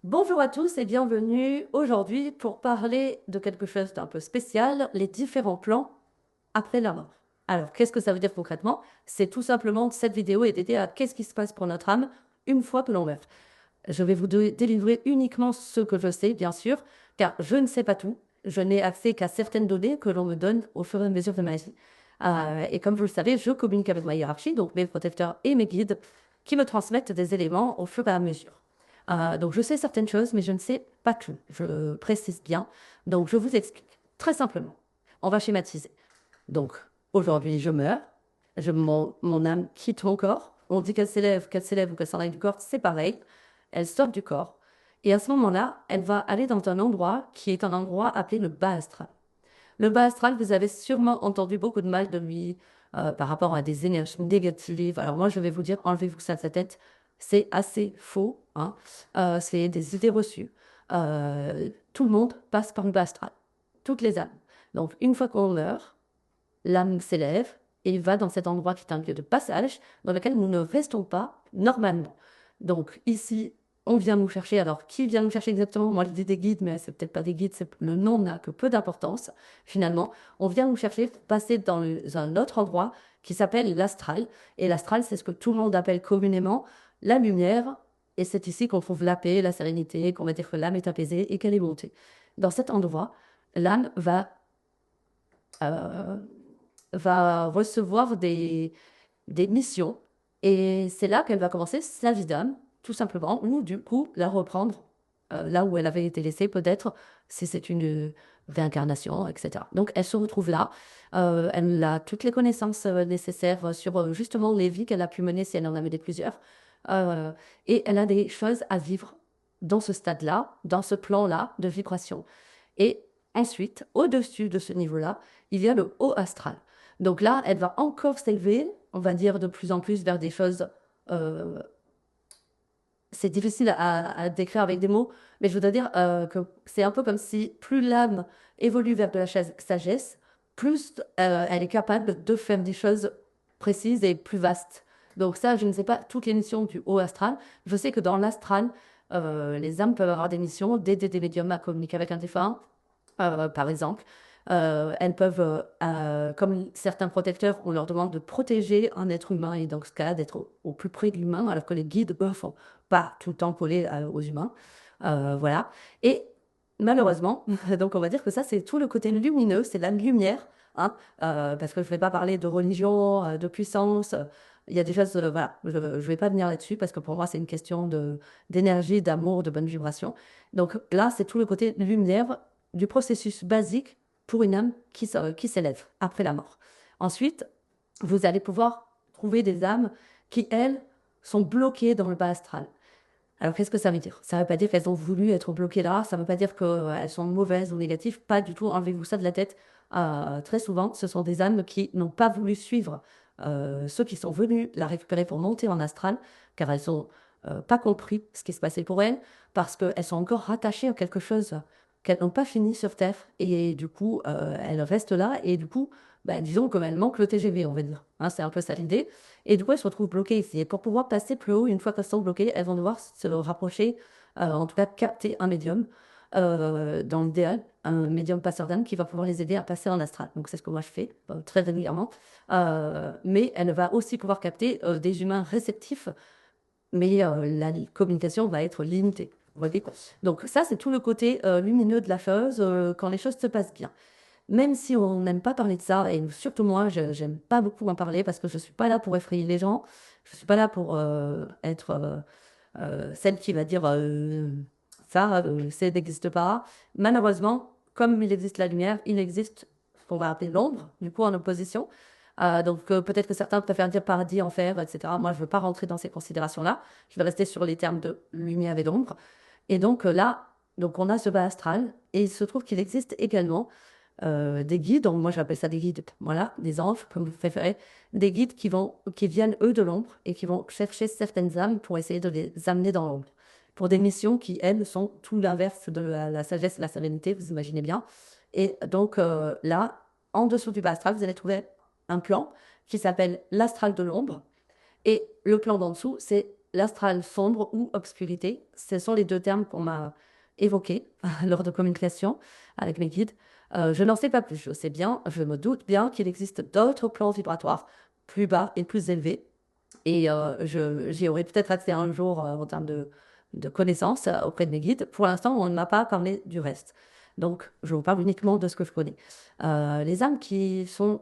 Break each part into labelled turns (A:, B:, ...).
A: Bonjour à tous et bienvenue aujourd'hui pour parler de quelque chose d'un peu spécial, les différents plans après la mort. Alors, qu'est-ce que ça veut dire concrètement? C'est tout simplement, cette vidéo est dédiée à qu'est-ce qui se passe pour notre âme une fois que l'on meurt. Je vais vous délivrer uniquement ce que je sais, bien sûr, car je ne sais pas tout. Je n'ai accès qu'à certaines données que l'on me donne au fur et à mesure de ma vie. Et comme vous le savez, je communique avec ma hiérarchie, donc mes protecteurs et mes guides, qui me transmettent des éléments au fur et à mesure. Donc je sais certaines choses, mais je ne sais pas tout. Je précise bien. Donc je vous explique très simplement. On va schématiser. Donc aujourd'hui, je meurs. Mon âme quitte mon corps. On dit qu'elle s'élève ou qu'elle s'en aille du corps, c'est pareil. Elle sort du corps. Et à ce moment-là, elle va aller dans un endroit qui est un endroit appelé le bas astral. Le bas astral, vous avez sûrement entendu beaucoup de mal de lui par rapport à des énergies négatives. Alors moi, je vais vous dire, enlevez-vous ça de sa tête. C'est assez faux, hein. C'est des idées reçues. Tout le monde passe par le bas astral. Toutes les âmes. Donc, une fois qu'on meurt, l'âme s'élève et va dans cet endroit qui est un lieu de passage dans lequel nous ne restons pas normalement. Donc ici, on vient nous chercher. Alors, qui vient nous chercher exactement? Moi, je dis des guides, mais c'est peut-être pas des guides. Le nom n'a que peu d'importance, finalement. On vient nous chercher pour passer dans un autre endroit qui s'appelle l'astral. Et l'astral, c'est ce que tout le monde appelle communément la lumière. Et c'est ici qu'on trouve la paix, la sérénité, qu'on va dire que l'âme est apaisée et qu'elle est montée. Dans cet endroit, l'âme euh, va recevoir des missions. Et c'est là qu'elle va commencer sa vie d'âme, tout simplement, ou du coup la reprendre là où elle avait été laissée, peut-être, si c'est une réincarnation, etc. Donc elle se retrouve là. Elle a toutes les connaissances nécessaires sur justement les vies qu'elle a pu mener si elle en a mené plusieurs. Euh, et elle a des choses à vivre dans ce stade-là, dans ce plan-là de vibration. Et ensuite, au-dessus de ce niveau-là, il y a le haut astral. Donc là, elle va encore s'élever, on va dire de plus en plus vers des choses. euh, c'est difficile à décrire avec des mots, mais je voudrais dire que c'est un peu comme si plus l'âme évolue vers de la sagesse, plus elle est capable de faire des choses précises et plus vastes. Donc ça, je ne sais pas toutes les missions du haut astral. Je sais que dans l'astral, les âmes peuvent avoir des missions, d'aider des médiums à communiquer avec un défunt, par exemple. Elles peuvent, comme certains protecteurs, on leur demande de protéger un être humain et dans ce cas d'être au plus près de l'humain, alors que les guides ne sont pas tout le temps collés aux humains. Voilà. Et malheureusement, donc on va dire que ça, c'est tout le côté lumineux, c'est la lumière, hein, parce que je ne vais pas parler de religion, de puissance. Il y a des choses, voilà, je ne vais pas venir là-dessus parce que pour moi, c'est une question d'énergie, d'amour, de bonne vibration. Donc là, c'est tout le côté lumière du processus basique pour une âme qui s'élève après la mort. Ensuite, vous allez pouvoir trouver des âmes qui, elles, sont bloquées dans le bas astral. Alors, qu'est-ce que ça veut dire? Ça ne veut pas dire qu'elles ont voulu être bloquées là, ça ne veut pas dire qu'elles sont mauvaises ou négatives, pas du tout, enlevez-vous ça de la tête. Très souvent, ce sont des âmes qui n'ont pas voulu suivre ceux qui sont venus la récupérer pour monter en astral, car elles n'ont pas compris ce qui se passait pour elles, parce qu'elles sont encore rattachées à quelque chose qu'elles n'ont pas fini sur Terre, et du coup, elles restent là, et du coup, ben, disons comme elles manquent le TGV, on va dire. Hein, c'est un peu ça l'idée. Et du coup, elles se retrouvent bloquées ici. Et pour pouvoir passer plus haut, une fois qu'elles sont bloquées, elles vont devoir se rapprocher, en tout cas capter un médium, dans l'idéal, un médium passeur d'âme qui va pouvoir les aider à passer en astral. Donc c'est ce que moi je fais très régulièrement. Mais elle va aussi pouvoir capter des humains réceptifs, mais la communication va être limitée. Vous voyez. Donc ça, c'est tout le côté lumineux de la chose quand les choses se passent bien. Même si on n'aime pas parler de ça, et surtout moi, je n'aime pas beaucoup en parler parce que je ne suis pas là pour effrayer les gens, je ne suis pas là pour être celle qui va dire ça, ça n'existe pas. Malheureusement, comme il existe la lumière, il existe ce qu'on va appeler l'ombre, du coup en opposition. Donc peut-être que certains préfèrent dire paradis, enfer, etc. Moi, je ne veux pas rentrer dans ces considérations-là. Je vais rester sur les termes de lumière et d'ombre. Et donc là, donc on a ce bas astral, et il se trouve qu'il existe également des guides, donc moi j'appelle ça des guides, voilà, des anges, comme vous préférez, des guides qui viennent eux de l'ombre et qui vont chercher certaines âmes pour essayer de les amener dans l'ombre. Pour des missions qui, elles, sont tout l'inverse de la sagesse, la sérénité, vous imaginez bien. Et donc là, en dessous du bas astral, vous allez trouver un plan qui s'appelle l'astral de l'ombre. Et le plan d'en dessous, c'est l'astral sombre ou obscurité. Ce sont les deux termes qu'on m'a évoqués lors de communication avec mes guides. Je n'en sais pas plus. Je me doute bien qu'il existe d'autres plans vibratoires plus bas et plus élevés. Et j'y aurai peut-être accès un jour en termes de connaissances auprès de mes guides. Pour l'instant, on ne m'a pas parlé du reste. Donc, je vous parle uniquement de ce que je connais. Les âmes qui sont,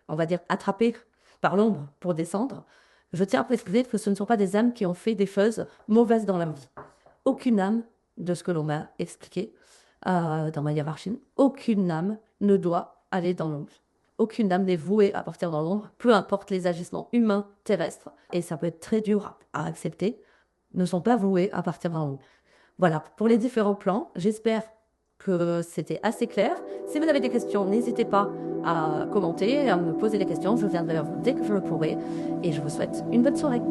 A: on va dire, attrapées par l'ombre pour descendre, je tiens à préciser que ce ne sont pas des âmes qui ont fait des choses mauvaises dans la vie. Aucune âme, de ce que l'on m'a expliqué dans ma hiérarchie, aucune âme ne doit aller dans l'ombre. Aucune âme n'est vouée à partir dans l'ombre, peu importe les agissements humains, terrestres, et ça peut être très dur à accepter, ne sont pas voués à partir dans l'ombre. Voilà, pour les différents plans, j'espère que c'était assez clair. Si vous avez des questions, n'hésitez pas à commenter, à me poser des questions. Je viendrai vers vous dès que je le pourrai. Et je vous souhaite une bonne soirée.